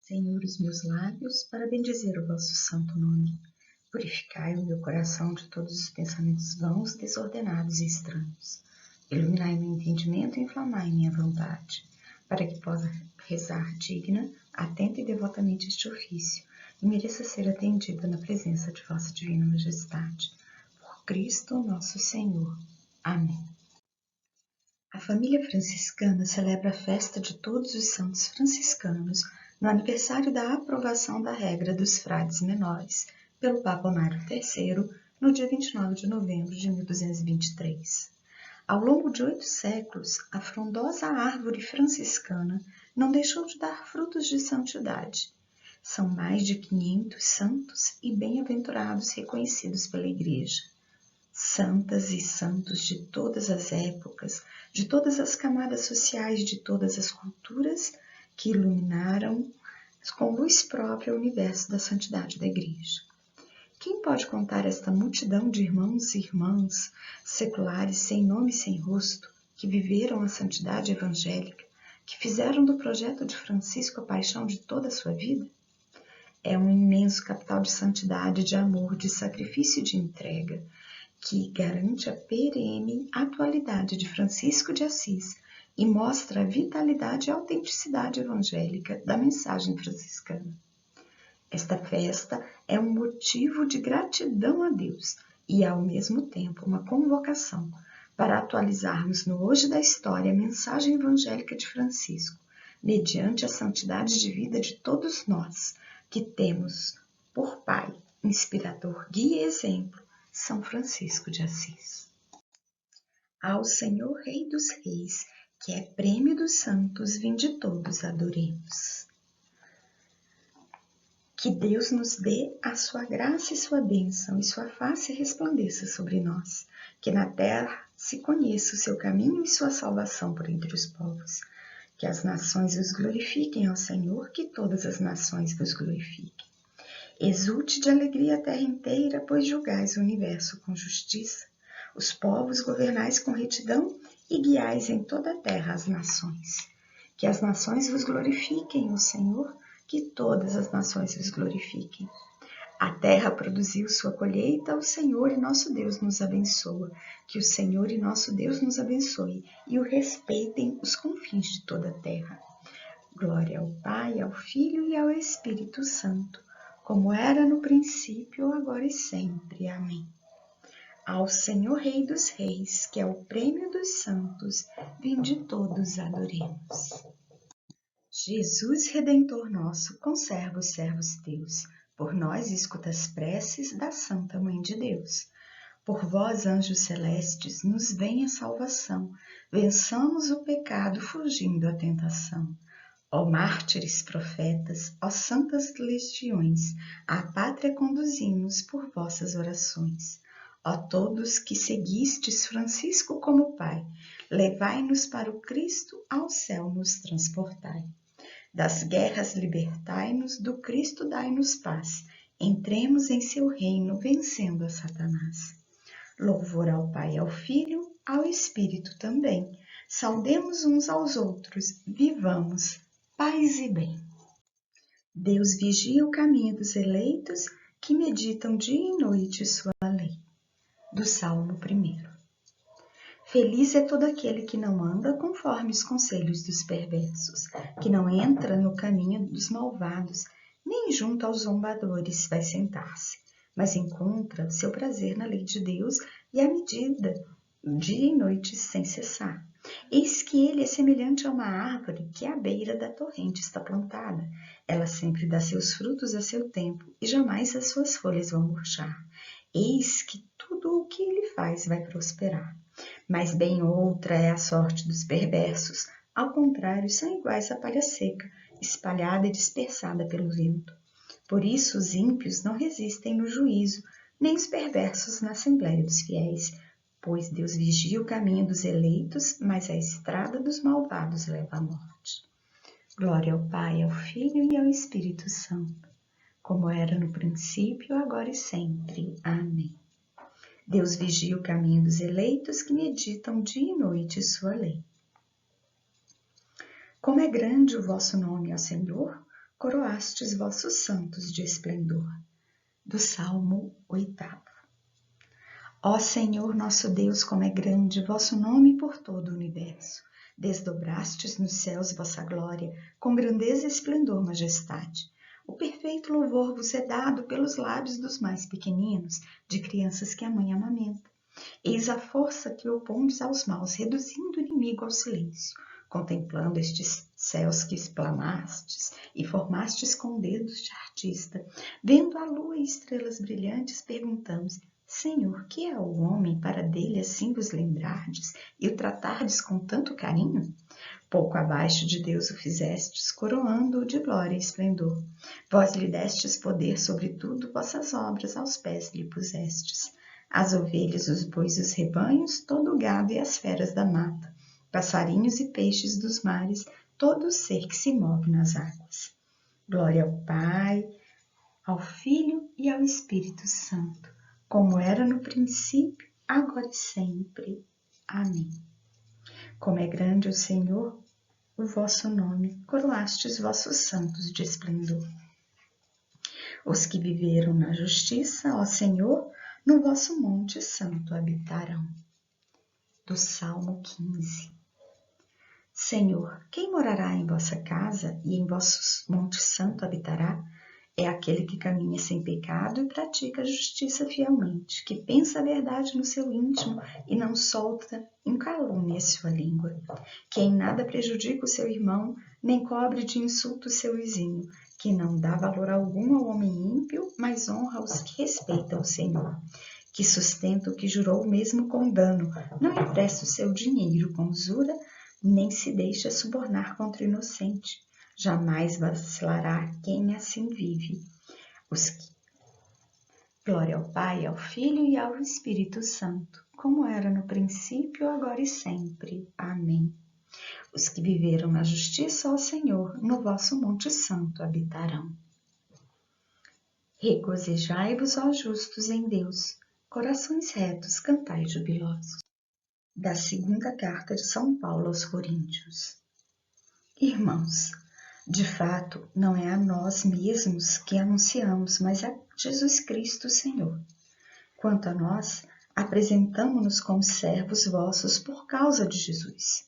Senhor, os meus lábios para bendizer o vosso santo nome. Purificai o meu coração de todos os pensamentos vãos, desordenados e estranhos. Iluminai meu entendimento e inflamai minha vontade, para que possa rezar digna, atenta e devotamente este ofício, e mereça ser atendida na presença de vossa divina majestade. Por Cristo nosso Senhor. Amém. A família franciscana celebra a festa de todos os santos franciscanos no aniversário da aprovação da regra dos frades menores pelo Papa Mário III, no dia 29 de novembro de 1223. Ao longo de 8 séculos, a frondosa árvore franciscana não deixou de dar frutos de santidade. São mais de 500 santos e bem-aventurados reconhecidos pela Igreja. Santas e santos de todas as épocas, de todas as camadas sociais, de todas as culturas, que iluminaram com luz própria o universo da santidade da Igreja. Quem pode contar esta multidão de irmãos e irmãs seculares, sem nome e sem rosto, que viveram a santidade evangélica, que fizeram do projeto de Francisco a paixão de toda a sua vida? É um imenso capital de santidade, de amor, de sacrifício e de entrega, que garante a perene atualidade de Francisco de Assis e mostra a vitalidade e autenticidade evangélica da mensagem franciscana. Esta festa é um motivo de gratidão a Deus e, ao mesmo tempo, uma convocação para atualizarmos no hoje da história a mensagem evangélica de Francisco, mediante a santidade de vida de todos nós, que temos por Pai, inspirador, guia e exemplo, São Francisco de Assis. Ao Senhor Rei dos Reis, que é prêmio dos santos, vinde todos adoremos. Que Deus nos dê a sua graça e sua bênção, e sua face resplandeça sobre nós. Que na terra se conheça o seu caminho e sua salvação por entre os povos. Que as nações os glorifiquem ao Senhor, que todas as nações vos glorifiquem. Exulte de alegria a terra inteira, pois julgais o universo com justiça. Os povos governais com retidão e guiais em toda a terra as nações. Que as nações vos glorifiquem, ó Senhor, que todas as nações vos glorifiquem. A terra produziu sua colheita, o Senhor e nosso Deus nos abençoa. Que o Senhor e nosso Deus nos abençoe e o respeitem os confins de toda a terra. Glória ao Pai, ao Filho e ao Espírito Santo, como era no princípio, agora e sempre. Amém. Ao Senhor Rei dos Reis, que é o prêmio dos santos, vinde todos adoremos. Jesus Redentor nosso, conserva os servos teus, por nós escuta as preces da Santa Mãe de Deus. Por vós, anjos celestes, nos vem a salvação, vençamos o pecado fugindo à tentação. Ó mártires profetas, ó santas legiões, à pátria conduzimos por vossas orações. Ó todos que seguistes Francisco como Pai, levai-nos para o Cristo, ao céu nos transportai. Das guerras libertai-nos, do Cristo dai-nos paz, entremos em seu reino, vencendo a Satanás. Louvor ao Pai, ao Filho, ao Espírito também. Saudemos uns aos outros, vivamos paz e bem. Deus vigia o caminho dos eleitos que meditam dia e noite sua lei. Do Salmo 1. Feliz é todo aquele que não anda conforme os conselhos dos perversos, que não entra no caminho dos malvados, nem junto aos zombadores vai sentar-se, mas encontra seu prazer na lei de Deus e a medida, dia e noite sem cessar. Eis que ele é semelhante a uma árvore que à beira da torrente está plantada. Ela sempre dá seus frutos a seu tempo e jamais as suas folhas vão murchar. Eis que tudo o que ele faz vai prosperar. Mas bem outra é a sorte dos perversos. Ao contrário, são iguais à palha seca, espalhada e dispersada pelo vento. Por isso os ímpios não resistem no juízo, nem os perversos na assembleia dos fiéis. Pois Deus vigia o caminho dos eleitos, mas a estrada dos malvados leva à morte. Glória ao Pai, ao Filho e ao Espírito Santo, como era no princípio, agora e sempre. Amém. Deus vigia o caminho dos eleitos que meditam dia e noite sua lei. Como é grande o vosso nome, ó Senhor! coroastes vossos santos de esplendor. Do Salmo 8. Ó Senhor nosso Deus, como é grande vosso nome por todo o universo. Desdobrastes nos céus vossa glória, com grandeza e esplendor majestade. O perfeito louvor vos é dado pelos lábios dos mais pequeninos, de crianças que a mãe amamenta. Eis a força que opondes aos maus, reduzindo o inimigo ao silêncio. Contemplando estes céus que explamastes e formastes com dedos de artista, vendo a lua e estrelas brilhantes, perguntamos: Senhor, que é o homem para dele assim vos lembrardes e o tratardes com tanto carinho? Pouco abaixo de Deus o fizestes, coroando-o de glória e esplendor. Vós lhe destes poder sobre tudo, vossas obras aos pés lhe pusestes. As ovelhas, os bois e os rebanhos, todo o gado e as feras da mata, passarinhos e peixes dos mares, todo o ser que se move nas águas. Glória ao Pai, ao Filho e ao Espírito Santo, como era no princípio, agora e sempre. Amém. Como é grande o Senhor, o vosso nome, coroastes vossos santos de esplendor. Os que viveram na justiça, ó Senhor, no vosso monte santo habitarão. Do Salmo 15. Senhor, quem morará em vossa casa e em vosso monte santo habitará? É aquele que caminha sem pecado e pratica a justiça fielmente, que pensa a verdade no seu íntimo e não solta em calúnia sua língua. Que em nada prejudica o seu irmão, nem cobre de insulto o seu vizinho, que não dá valor algum ao homem ímpio, mas honra os que respeitam o Senhor. Que sustenta o que jurou mesmo com dano, não empresta o seu dinheiro com usura, nem se deixa subornar contra o inocente. Jamais vacilará quem assim vive. Glória ao Pai, ao Filho e ao Espírito Santo, como era no princípio, agora e sempre. Amém. Os que viveram na justiça, ó Senhor, no vosso monte santo habitarão. Regozijai-vos, ó justos, em Deus, corações retos, cantai jubilosos. Da segunda carta de São Paulo aos Coríntios. Irmãos, de fato, não é a nós mesmos que anunciamos, mas a Jesus Cristo, Senhor. Quanto a nós, apresentamo-nos como servos vossos por causa de Jesus.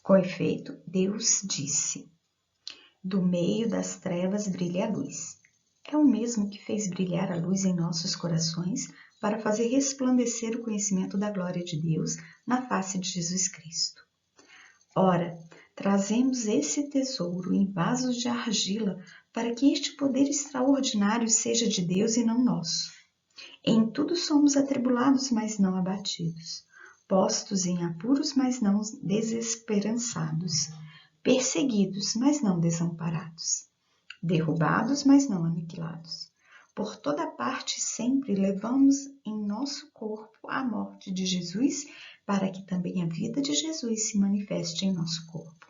Com efeito, Deus disse: do meio das trevas brilha a luz. É o mesmo que fez brilhar a luz em nossos corações para fazer resplandecer o conhecimento da glória de Deus na face de Jesus Cristo. Ora, trazemos esse tesouro em vasos de argila para que este poder extraordinário seja de Deus e não nosso. Em tudo somos atribulados, mas não abatidos, postos em apuros, mas não desesperançados, perseguidos, mas não desamparados, derrubados, mas não aniquilados. Por toda parte sempre levamos em nosso corpo a morte de Jesus, para que também a vida de Jesus se manifeste em nosso corpo.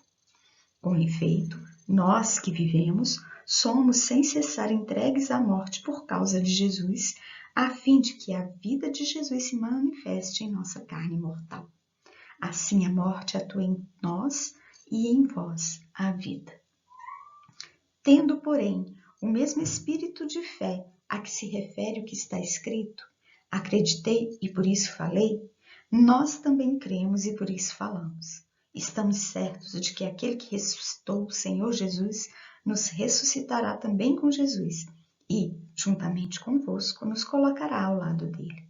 Com efeito, nós que vivemos, somos sem cessar entregues à morte por causa de Jesus, a fim de que a vida de Jesus se manifeste em nossa carne mortal. Assim a morte atua em nós e em vós a vida. Tendo, porém, o mesmo espírito de fé a que se refere o que está escrito, acreditei e por isso falei, nós também cremos e por isso falamos. Estamos certos de que aquele que ressuscitou o Senhor Jesus nos ressuscitará também com Jesus e, juntamente convosco, nos colocará ao lado dele.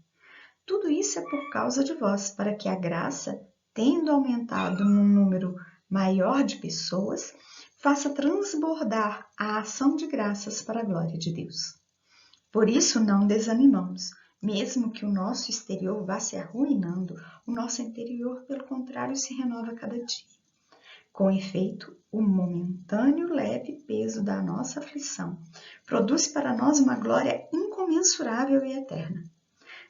Tudo isso é por causa de vós, para que a graça, tendo aumentado num número maior de pessoas, faça transbordar a ação de graças para a glória de Deus. Por isso não desanimamos, mesmo que o nosso exterior vá se arruinando, o nosso interior, pelo contrário, se renova a cada dia. Com efeito, o momentâneo leve peso da nossa aflição produz para nós uma glória incomensurável e eterna.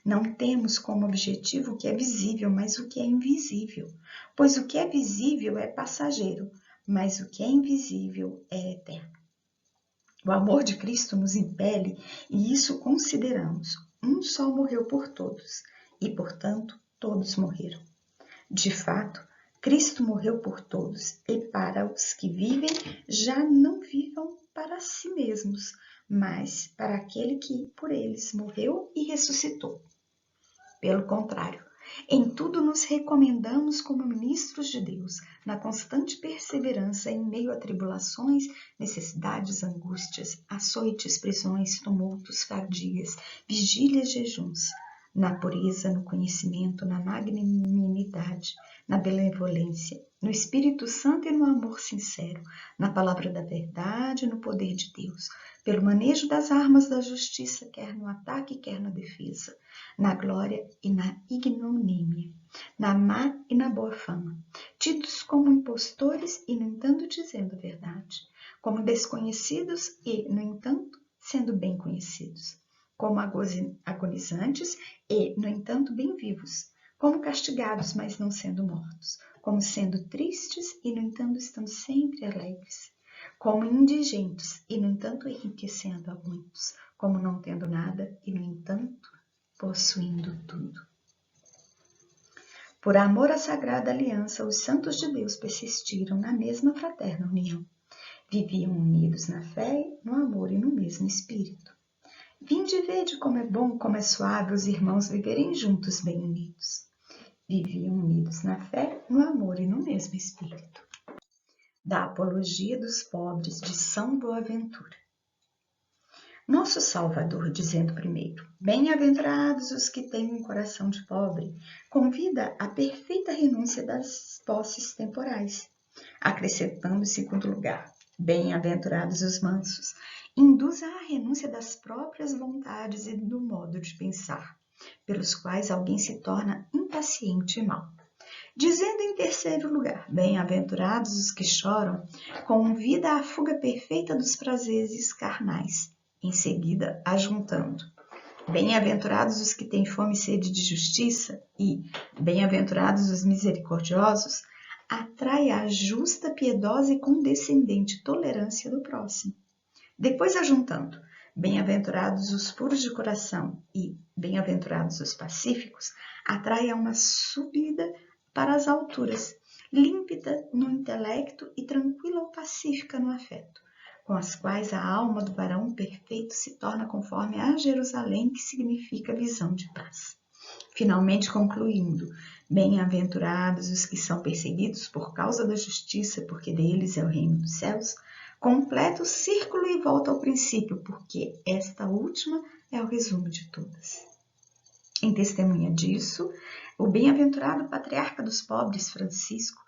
Não temos como objetivo o que é visível, mas o que é invisível, pois o que é visível é passageiro, mas o que é invisível é eterno. O amor de Cristo nos impele e isso consideramos. Um só morreu por todos e, portanto, todos morreram. De fato, Cristo morreu por todos e para os que vivem já não vivam para si mesmos, mas para aquele que por eles morreu e ressuscitou. Pelo contrário, em tudo nos recomendamos como ministros de Deus, na constante perseverança em meio a tribulações, necessidades, angústias, açoites, prisões, tumultos, fadigas, vigílias, jejuns, na pureza, no conhecimento, na magnanimidade, na benevolência, no Espírito Santo e no amor sincero, na palavra da verdade e no poder de Deus, pelo manejo das armas da justiça, quer no ataque, quer na defesa, na glória e na ignomínia, na má e na boa fama, tidos como impostores e, no entanto, dizendo a verdade, como desconhecidos e, no entanto, sendo bem conhecidos, como agonizantes e, no entanto, bem vivos, como castigados, mas não sendo mortos, como sendo tristes e, no entanto, estando sempre alegres, como indigentes e, no entanto, enriquecendo a muitos, como não tendo nada e, no entanto, possuindo tudo. Por amor à sagrada aliança, os santos de Deus persistiram na mesma fraterna união. Viviam unidos na fé, no amor e no mesmo espírito. Vinde e vede como é bom, como é suave os irmãos viverem juntos bem unidos. Viviam unidos na fé, no amor e no mesmo espírito. Da Apologia dos Pobres, de São Boaventura. Nosso Salvador, dizendo primeiro, bem-aventurados os que têm um coração de pobre, convida à perfeita renúncia das posses temporais. Acrescentando em segundo lugar, bem-aventurados os mansos, induz à renúncia das próprias vontades e do modo de pensar, pelos quais alguém se torna impaciente e mau. Dizendo em terceiro lugar, bem-aventurados os que choram, convida à fuga perfeita dos prazeres carnais. Em seguida, ajuntando, bem-aventurados os que têm fome e sede de justiça e, bem-aventurados os misericordiosos, atrai a justa, piedosa e condescendente tolerância do próximo. Depois, ajuntando, bem-aventurados os puros de coração e, bem-aventurados os pacíficos, atrai a uma subida para as alturas, límpida no intelecto e tranquila ou pacífica no afeto, com as quais a alma do varão perfeito se torna conforme a Jerusalém, que significa visão de paz. Finalmente, concluindo, bem-aventurados os que são perseguidos por causa da justiça, porque deles é o reino dos céus, completa o círculo e volta ao princípio, porque esta última é o resumo de todas. Em testemunha disso, o bem-aventurado patriarca dos pobres, Francisco,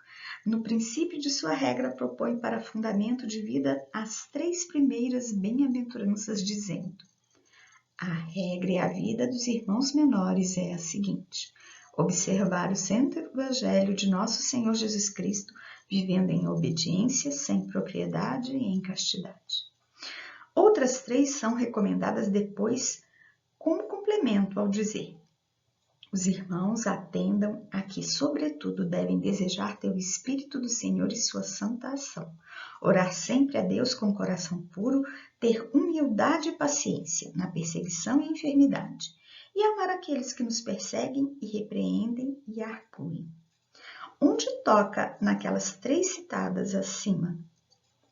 no princípio de sua regra, propõe para fundamento de vida as 3 primeiras bem-aventuranças, dizendo: a regra e a vida dos irmãos menores é a seguinte: observar o santo evangelho de nosso Senhor Jesus Cristo, vivendo em obediência, sem propriedade e em castidade. Outras 3 são recomendadas depois como complemento ao dizer: os irmãos atendam a que, sobretudo, devem desejar ter o Espírito do Senhor e sua santa ação, orar sempre a Deus com coração puro, ter humildade e paciência na perseguição e enfermidade, e amar aqueles que nos perseguem e repreendem e arpuem. Onde toca naquelas 3 citadas acima,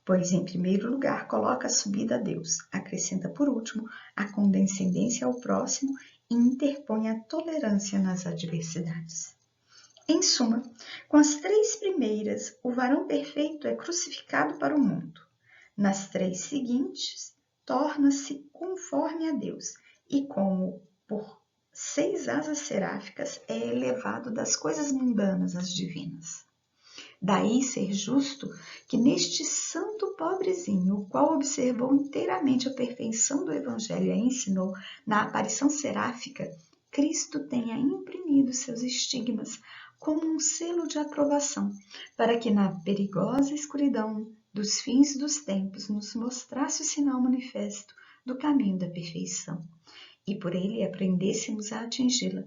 pois em primeiro lugar coloca a subida a Deus, acrescenta por último a condescendência ao próximo e interpõe a tolerância nas adversidades. Em suma, com as 3 primeiras, o varão perfeito é crucificado para o mundo. Nas 3 seguintes, torna-se conforme a Deus e, como por 6 asas seráficas, é elevado das coisas mundanas às divinas. Daí ser justo que neste santo pobrezinho, o qual observou inteiramente a perfeição do Evangelho e a ensinou na aparição seráfica, Cristo tenha imprimido seus estigmas como um selo de aprovação, para que na perigosa escuridão dos fins dos tempos nos mostrasse o sinal manifesto do caminho da perfeição, e por ele aprendêssemos a atingi-la,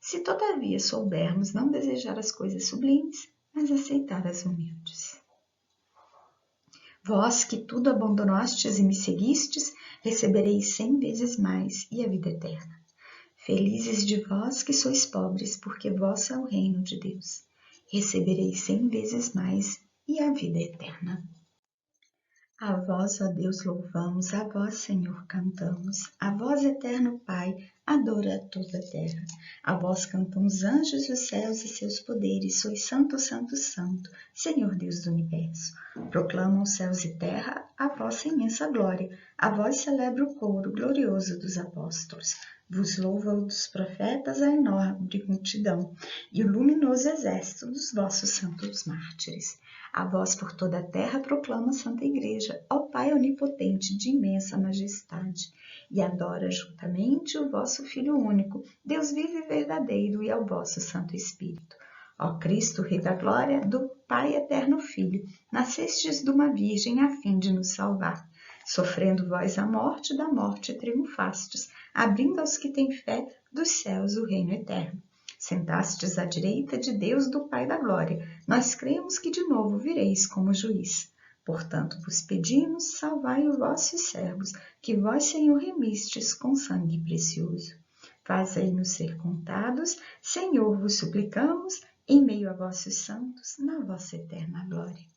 se todavia soubermos não desejar as coisas sublimes, mas aceitar as humildes. Vós que tudo abandonastes e me seguistes, recebereis 100 vezes mais e a vida eterna. Felizes de vós que sois pobres, porque vosso é o reino de Deus. Recebereis 100 vezes mais e a vida eterna. A vós, ó Deus, louvamos, a vós, Senhor, cantamos, a vós, eterno Pai, adora toda a terra. A vós cantam os anjos dos céus e seus poderes, sois santo, santo, santo, Senhor Deus do universo. Proclamam céus e terra a vossa imensa glória, a vós celebra o coro glorioso dos apóstolos. Vos louva o dos profetas a enorme multidão, e o luminoso exército dos vossos santos mártires. A vós por toda a terra proclama a Santa Igreja, ó Pai onipotente de imensa majestade, e adora juntamente o vosso Filho único, Deus vivo e verdadeiro, e ao vosso Santo Espírito. Ó Cristo, Rei da Glória, do Pai eterno Filho, nascestes de uma virgem a fim de nos salvar. Sofrendo vós a morte, da morte triunfastes, abrindo aos que têm fé dos céus o reino eterno. Sentastes à direita de Deus do Pai da Glória, nós cremos que de novo vireis como juiz. Portanto, vos pedimos, salvai os vossos servos, que vós, Senhor, remistes com sangue precioso. Fazei-nos ser contados, Senhor, vos suplicamos, em meio a vossos santos, na vossa eterna glória.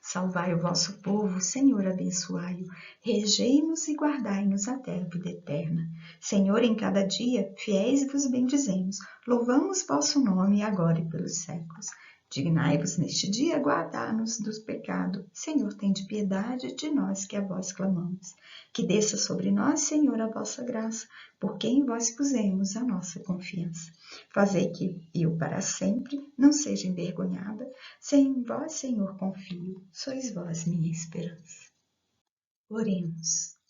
Salvai o vosso povo, Senhor, abençoai-o, regei-nos e guardai-nos até a vida eterna. Senhor, em cada dia, fiéis vos bendizemos, louvamos vosso nome agora e pelos séculos. Dignai-vos neste dia guardar-nos do pecado. Senhor, tende piedade de nós que a vós clamamos. Que desça sobre nós, Senhor, a vossa graça, porque em vós pusemos a nossa confiança. Fazei que eu para sempre não seja envergonhada, se em vós, Senhor, confio, sois vós minha esperança. Oremos.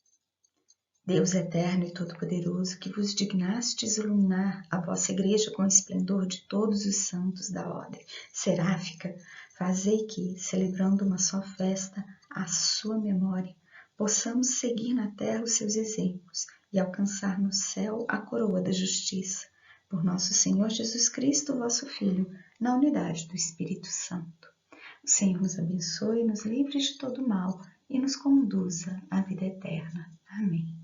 Deus eterno e todo-poderoso, que vos dignastes iluminar a vossa igreja com o esplendor de todos os santos da ordem seráfica, fazei que, celebrando uma só festa, à sua memória, possamos seguir na terra os seus exemplos e alcançar no céu a coroa da justiça. Por nosso Senhor Jesus Cristo, vosso Filho, na unidade do Espírito Santo. O Senhor nos abençoe, nos livre de todo mal e nos conduza à vida eterna. Amém.